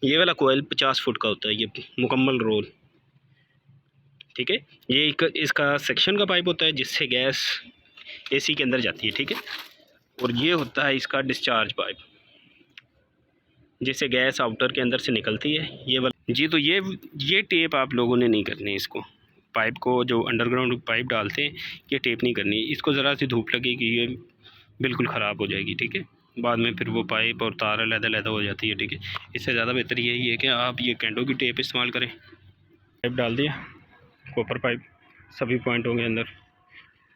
ये वाला कोयल 50 फुट का होता है, ये मुकम्मल रोल। ठीक है, ये एक इसका सेक्शन का पाइप होता है जिससे गैस एसी के अंदर जाती है। ठीक है, और ये होता है इसका डिस्चार्ज पाइप जिससे गैस आउटर के अंदर से निकलती है। ये वाला जी, तो ये टेप आप लोगों ने नहीं करनी है। इसको पाइप को जो अंडरग्राउंड पाइप डालते हैं ये टेप नहीं करनी। इसको ज़रा सी धूप लगेगी ये बिल्कुल ख़राब हो जाएगी। ठीक है, बाद में फिर वो पाइप और तार अलग-अलग हो जाती है। ठीक है, इससे ज़्यादा बेहतर यही है कि आप ये कैंडो की टेप इस्तेमाल करें। पाइप डाल दिया, कॉपर पाइप सभी पॉइंटों के अंदर,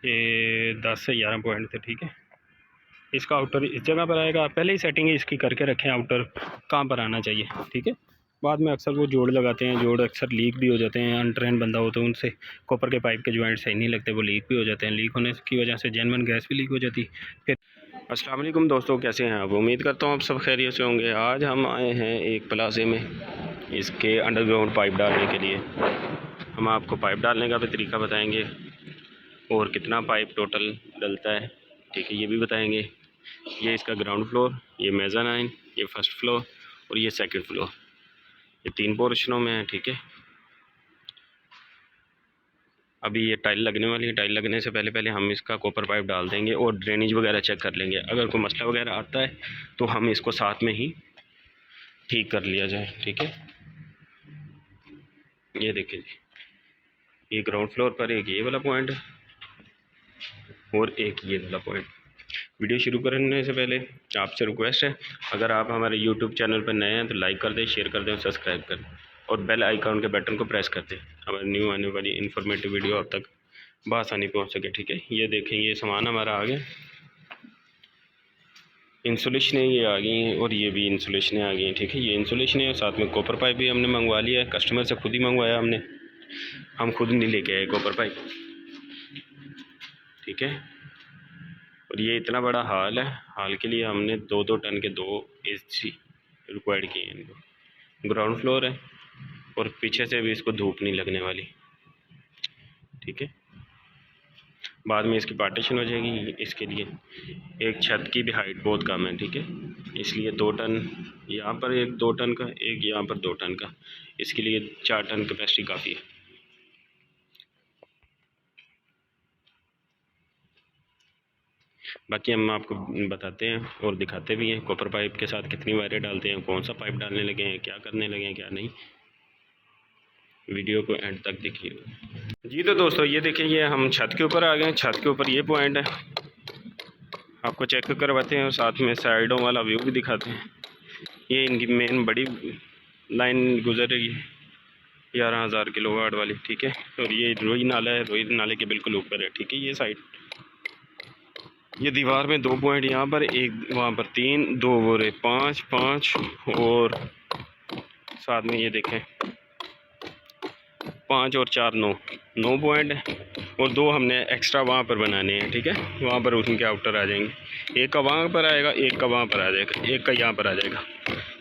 ये 10 से 11 पॉइंट थे। ठीक है, इसका आउटर इस जगह पर आएगा। पहले ही सेटिंग इसकी करके रखें आउटर कहाँ पर आना चाहिए। ठीक है, बाद में अक्सर वो जोड़ लगाते हैं, जोड़ अक्सर लीक भी हो जाते हैं। अनट्रेन बंदा हो तो उनसे कॉपर के पाइप के जॉइंट सही नहीं लगते, वो लीक भी हो जाते हैं। लीक होने की वजह से जेन्युइन गैस भी लीक हो जाती। फिर अस्सलाम वालेकुम दोस्तों, कैसे हैं आप? उम्मीद करता हूँ आप सब खैरियत से होंगे। आज हम आए हैं एक प्लाजे में इसके अंडरग्राउंड पाइप डालने के लिए। हम आपको पाइप डालने का भी तरीका बताएंगे और कितना पाइप टोटल डलता है। ठीक है, ये भी बताएंगे। ये इसका ग्राउंड फ्लोर, ये मेज़ानाइन, ये फर्स्ट फ्लोर और ये सेकंड फ्लोर, ये 3 पोर्शनों में है। ठीक है, अभी ये टाइल लगने वाली है। टाइल लगने से पहले हम इसका कॉपर पाइप डाल देंगे और ड्रेनेज वगैरह चेक कर लेंगे। अगर कोई मसला वगैरह आता है तो हम इसको साथ में ही ठीक कर लिया जाए। ठीक है, ये देखिए जी, ये ग्राउंड फ्लोर पर एक ये वाला पॉइंट है और एक ये वाला पॉइंट। वीडियो शुरू करने से पहले आपसे रिक्वेस्ट है, अगर आप हमारे यूट्यूब चैनल पर नए हैं तो लाइक कर दें, शेयर कर दें, सब्सक्राइब कर दें और बेल आइकॉन के बटन को प्रेस कर दें। हमारी न्यू आने वाली इन्फॉर्मेटिव वीडियो आप तक बआसानी पहुंच सके। ठीक है, ये देखें, ये सामान हमारा आ गया। इंसुलेशन ये आ गई हैं और ये भी इंसुलेशन आ गई हैं। ठीक है, ये इंसुलेशन है और साथ में कॉपर पाइप भी हमने मंगवा लिया है। कस्टमर से खुद ही मंगवाया हमने, हम खुद नहीं लेके आए कॉपर पाइप। ठीक है, और ये इतना बड़ा हॉल है। हॉल के लिए हमने 2-2 टन के 2 एसी रिक्वायर्ड किए हैं इनको। ग्राउंड फ्लोर है और पीछे से भी इसको धूप नहीं लगने वाली। ठीक है, बाद में इसकी पार्टीशन हो जाएगी। इसके लिए एक छत की भी हाइट बहुत कम है। ठीक है, इसलिए 2 टन यहाँ पर, एक 2 टन का, एक यहाँ पर 2 टन का, इसके लिए 4 टन कैपेसिटी काफ़ी है। बाकी हम आपको बताते हैं और दिखाते भी हैं कॉपर पाइप के साथ कितनी वायरें डालते हैं, कौन सा पाइप डालने लगे हैं, क्या करने लगे हैं, क्या नहीं। वीडियो को एंड तक देखिए जी। तो दोस्तों ये देखिए, ये हम छत के ऊपर आ गए हैं। छत के ऊपर ये पॉइंट है, आपको चेक करवाते हैं और साथ में साइडों वाला व्यू भी दिखाते हैं। ये इनकी मेन बड़ी लाइन गुजर रही है 11,000 किलोवाट वाली। ठीक है, और ये रोई नाला है, रोई नाले के बिल्कुल ऊपर है। ठीक है, ये साइड, ये दीवार में 2 पॉइंट यहाँ पर, एक वहाँ पर 3, 2 वो रहे 5 और साथ में ये देखें 5 और 4 9 पॉइंट है और 2 हमने एक्स्ट्रा वहाँ पर बनाने हैं। ठीक है, वहाँ पर उनके आउटर आ जाएंगे। एक का वहाँ पर आएगा, एक का वहाँ पर आ जाएगा, एक का यहाँ पर आ जाएगा।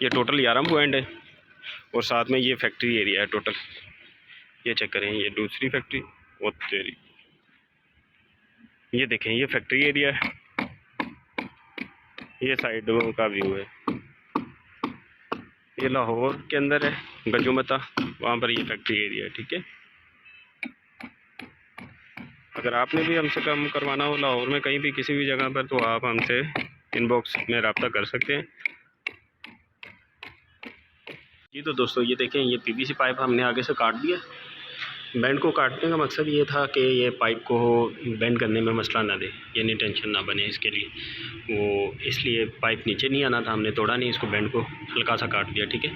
ये टोटल 11 पॉइंट है और साथ में ये फैक्ट्री एरिया है टोटल। ये चेक करें, ये दूसरी फैक्ट्री और तेरी, ये देखें, ये फैक्ट्री एरिया है, ये साइडों का व्यू है। ये लाहौर के अंदर है गजोमता, वहाँ पर ये फैक्ट्री एरिया है। ठीक है, अगर आपने भी हमसे काम करवाना हो लाहौर में कहीं भी किसी भी जगह पर, तो आप हमसे इनबॉक्स में रब्ता कर सकते हैं जी। तो दोस्तों ये देखें, ये पीवीसी पाइप हमने आगे से काट दिया। बैंड को काटने का मकसद ये था कि ये पाइप को बैंड करने में मसला ना दे, यानी टेंशन ना बने इसके लिए। वो इसलिए पाइप नीचे नहीं आना था, हमने तोड़ा नहीं इसको, बैंड को हल्का सा काट दिया। ठीक है,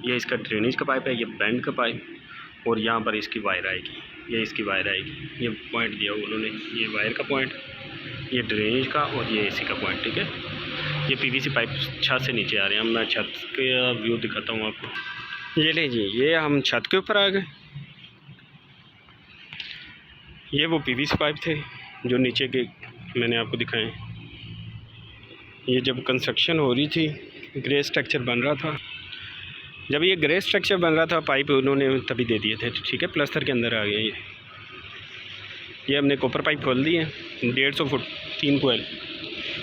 ये इसका ड्रेनेज का पाइप है, ये बैंड का पाइप और यहाँ पर इसकी वायर आएगी, ये इसकी वायर आएगी। ये पॉइंट दिया उन्होंने, ये वायर का पॉइंट, ये ड्रेनेज का और ये एसी का पॉइंट। ठीक है, ये पीवीसी पाइप छत से नीचे आ रहे हैं। मैं छत का व्यू दिखाता हूँ आपको। ये ले जी, ये हम छत के ऊपर आ गए। ये वो पीवीसी पाइप थे जो नीचे के मैंने आपको दिखाए। ये जब कंस्ट्रक्शन हो रही थी, ग्रे स्ट्रक्चर बन रहा था, जब ये ग्रे स्ट्रक्चर बन रहा था पाइप उन्होंने तभी दे दिए थे। ठीक है, प्लास्टर के अंदर आ गया ये हमने कॉपर पाइप खोल दिए हैं। 150 फुट 3 कोयल,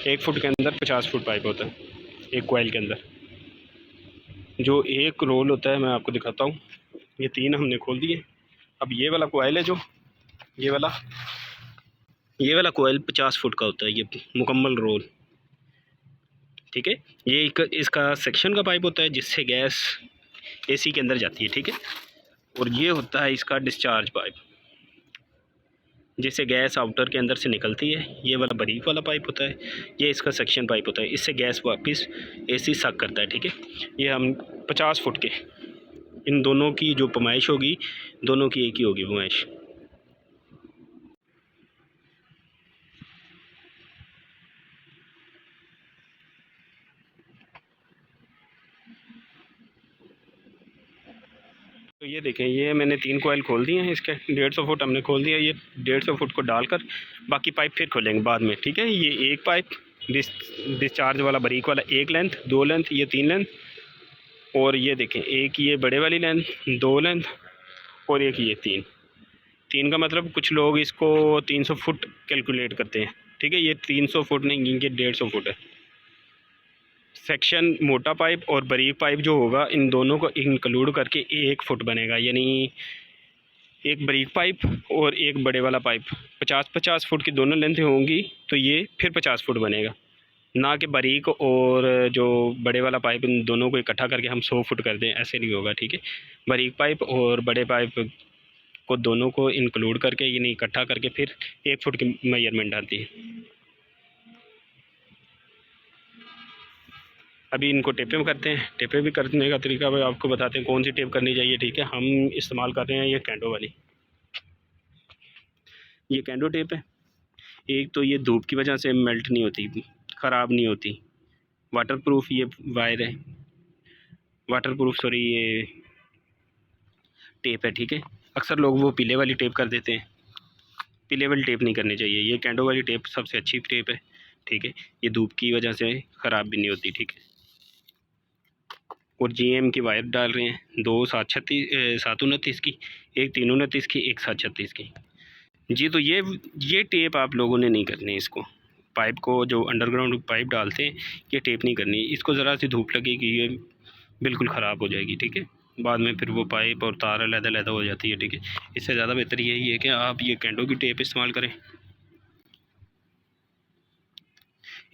1 फुट के अंदर 50 फुट पाइप होता है एक कोयल के अंदर। जो एक रोल होता है मैं आपको दिखाता हूँ। ये 3 हमने खोल दिए। अब ये वाला कोयल है जो ये वाला ये वाला कोयल 50 फुट का होता है, ये मुकम्मल रोल। ठीक है, ये एक इसका सेक्शन का पाइप होता है जिससे गैस एसी के अंदर जाती है। ठीक है, और ये होता है इसका डिस्चार्ज पाइप जिससे गैस आउटर के अंदर से निकलती है। ये वाला बारीक वाला पाइप होता है, ये इसका सेक्शन पाइप होता है, इससे गैस वापस एसी सक करता है। ठीक है, ये हम 50 फुट के, इन दोनों की जो पैमाइश होगी दोनों की एक ही होगी पैमाइश। तो ये देखें, ये मैंने 3 कोयल खोल दिए हैं इसके। 150 फुट हमने खोल दिया। ये 150 फुट को डालकर बाकी पाइप फिर खोलेंगे बाद में। ठीक है, ये एक पाइप डिस्चार्ज वाला बारीक वाला, एक लेंथ, 2 लेंथ, ये 3 लेंथ, और ये देखें एक ये बड़े वाली लेंथ, 2 लेंथ, और एक ये 3 का मतलब कुछ लोग इसको 300 फुट कैलकुलेट करते हैं। ठीक है, ये 300 फुट नहीं, ये 150 फुट है। सेक्शन मोटा पाइप और बारीक पाइप जो होगा इन दोनों को इंक्लूड करके 1 फुट बनेगा, यानी एक बारीक पाइप और एक बड़े वाला पाइप 50-50 फुट की दोनों लेंथ होंगी, तो ये फिर 50 फुट बनेगा। ना कि बारीक और जो बड़े वाला पाइप इन दोनों को इकट्ठा करके हम 100 फुट कर दें, ऐसे नहीं होगा। ठीक है, बारीक पाइप और बड़े पाइप को दोनों को इंक्लूड करके, यानी इकट्ठा करके फिर 1 फुट की मेजरमेंट आती है। अभी इनको टेपे में करते हैं। टेपे भी करने का तरीका भाई आपको बताते हैं कौन सी टेप करनी चाहिए। ठीक है, हम इस्तेमाल कर रहे हैं ये कैंडो वाली, ये कैंडो टेप है। एक तो ये धूप की वजह से मेल्ट नहीं होती, ख़राब नहीं होती, वाटरप्रूफ ये वायर है, वाटरप्रूफ सॉरी ये टेप है। ठीक है, अक्सर लोग वो पीले वाली टेप कर देते हैं, पीले वाली टेप नहीं करनी चाहिए। ये कैंडो वाली टेप सबसे अच्छी टेप है। ठीक है, ये धूप की वजह से ख़राब भी नहीं होती। ठीक है, और जीएम की वायर डाल रहे हैं, 2 729 की, एक 329 की, एक 736 की। जी, तो ये टेप आप लोगों ने नहीं करनी है। इसको पाइप को जो अंडरग्राउंड पाइप डालते हैं ये टेप नहीं करनी। इसको ज़रा सी धूप लगेगी ये बिल्कुल ख़राब हो जाएगी। ठीक है, बाद में फिर वो पाइप और तार अलग-अलग हो जाती है। ठीक है, इससे ज़्यादा बेहतर यही है कि आप ये कैंडो की टेप इस्तेमाल करें।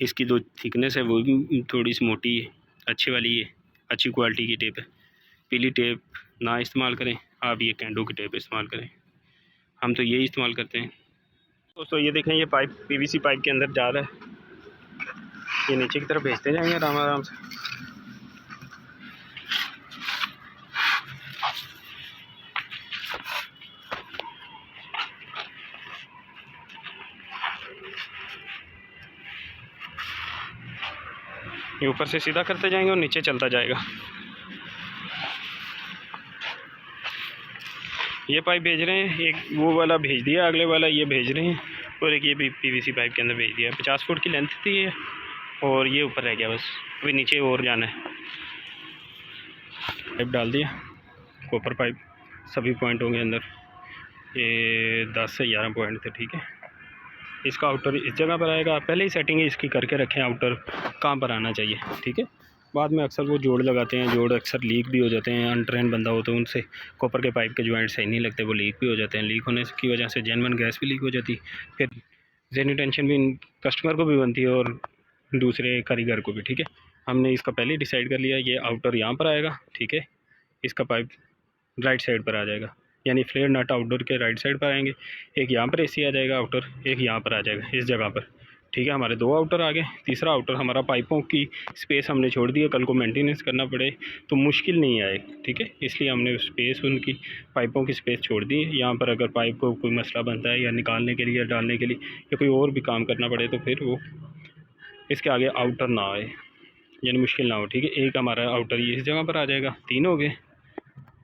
इसकी जो थिकनेस है वो भी थोड़ी सी मोटी है, अच्छी वाली है, अच्छी क्वालिटी की टेप है। पीली टेप ना इस्तेमाल करें, आप ये कैंडो की टेप इस्तेमाल करें। हम तो यही इस्तेमाल करते हैं। दोस्तों ये देखें, ये पाइप पीवीसी पाइप के अंदर जा रहा है, ये नीचे की तरफ भेजते जाएंगे आराम आराम से। ये ऊपर से सीधा करते जाएंगे और नीचे चलता जाएगा। ये पाइप भेज रहे हैं, एक वो वाला भेज दिया, अगले वाला ये भेज रहे हैं, और एक ये भी पीवीसी पाइप के अंदर भेज दिया। 50 फुट की लेंथ थी ये, और ये ऊपर रह गया बस, अभी नीचे और जाना है। पाइप डाल दिया, कॉपर पाइप, सभी पॉइंट होंगे अंदर, ये 10 से 11 पॉइंट थे। ठीक है, इसका आउटर इस जगह पर आएगा। पहले ही सेटिंग इसकी करके रखें आउटर कहाँ पर आना चाहिए। ठीक है, बाद में अक्सर वो जोड़ लगाते हैं, जोड़ अक्सर लीक भी हो जाते हैं। अनट्रेन बंदा हो तो उनसे कॉपर के पाइप के जॉइंट सही नहीं लगते, वो लीक भी हो जाते हैं। लीक होने की वजह से जेन्युइन गैस भी लीक हो जाती है, फिर ज़हनी टेंशन भी कस्टमर को भी बनती है और दूसरे कारीगर को भी। ठीक है, हमने इसका पहले ही डिसाइड कर लिया, ये आउटर यहाँ पर आएगा। ठीक है, इसका पाइप राइट साइड पर आ जाएगा, यानी फ्लेयर नट आउटडोर के राइट साइड पर आएंगे। एक यहाँ पर एसी आ जाएगा आउटर, एक यहाँ पर आ जाएगा इस जगह पर। ठीक है, हमारे 2 आउटर आ गए। तीसरा आउटर हमारा पाइपों की स्पेस हमने छोड़ दी है, कल को मेंटेनेंस करना पड़े तो मुश्किल नहीं आए। ठीक है, इसलिए हमने स्पेस उनकी पाइपों की स्पेस छोड़ दी है। यहाँ पर अगर पाइप को कोई मसला बनता है या निकालने के लिए या डालने के लिए या कोई और भी काम करना पड़े तो फिर वो इसके आगे आउटर ना आए, यानी मुश्किल ना हो। ठीक है, एक हमारा आउटर ये इस जगह पर आ जाएगा, 3 हो गए,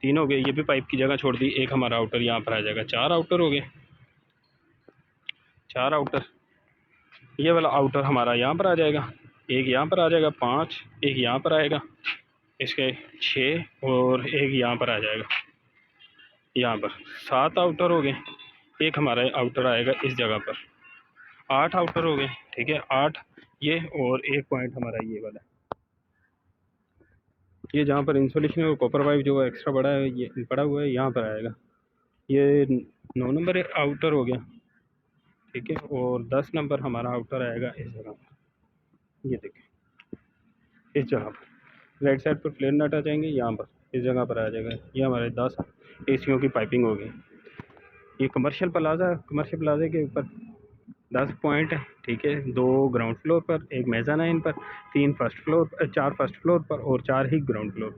3 हो गए। ये भी पाइप की जगह छोड़ दी, एक हमारा आउटर यहाँ पर आ जाएगा, 4 आउटर हो गए, 4 आउटर। ये वाला आउटर हमारा यहाँ पर आ जाएगा, एक यहाँ पर आ जाएगा, 5, एक यहाँ पर आएगा, इसके 6, और एक यहाँ पर आ जाएगा, यहाँ पर 7 आउटर हो गए। एक हमारा आउटर आएगा इस जगह पर, 8 आउटर हो गए। ठीक है, 8 ये, और एक पॉइंट हमारा ये वाला, ये जहाँ पर इंसुलेशन और कॉपर पाइप जो एक्स्ट्रा बड़ा है, ये पड़ा हुआ है, यहाँ पर आएगा। ये 9 नंबर आउटर हो गया, ठीक है। और 10 नंबर हमारा आउटर आएगा इस जगह पर, ये देखें इस जगह पर। राइट साइड पर प्लेन नट आ जाएंगे, यहाँ पर इस जगह पर आ जाएगा। ये हमारे 10 एसियों की पाइपिंग होगी। ये कमर्शियल प्लाजा के ऊपर 10 पॉइंट है, ठीक है। 2 ग्राउंड फ्लोर पर, 1 मेज़ानाइन पर, 3 फर्स्ट फ्लोर, 4 फर्स्ट फ्लोर पर और 4 ही ग्राउंड फ्लोर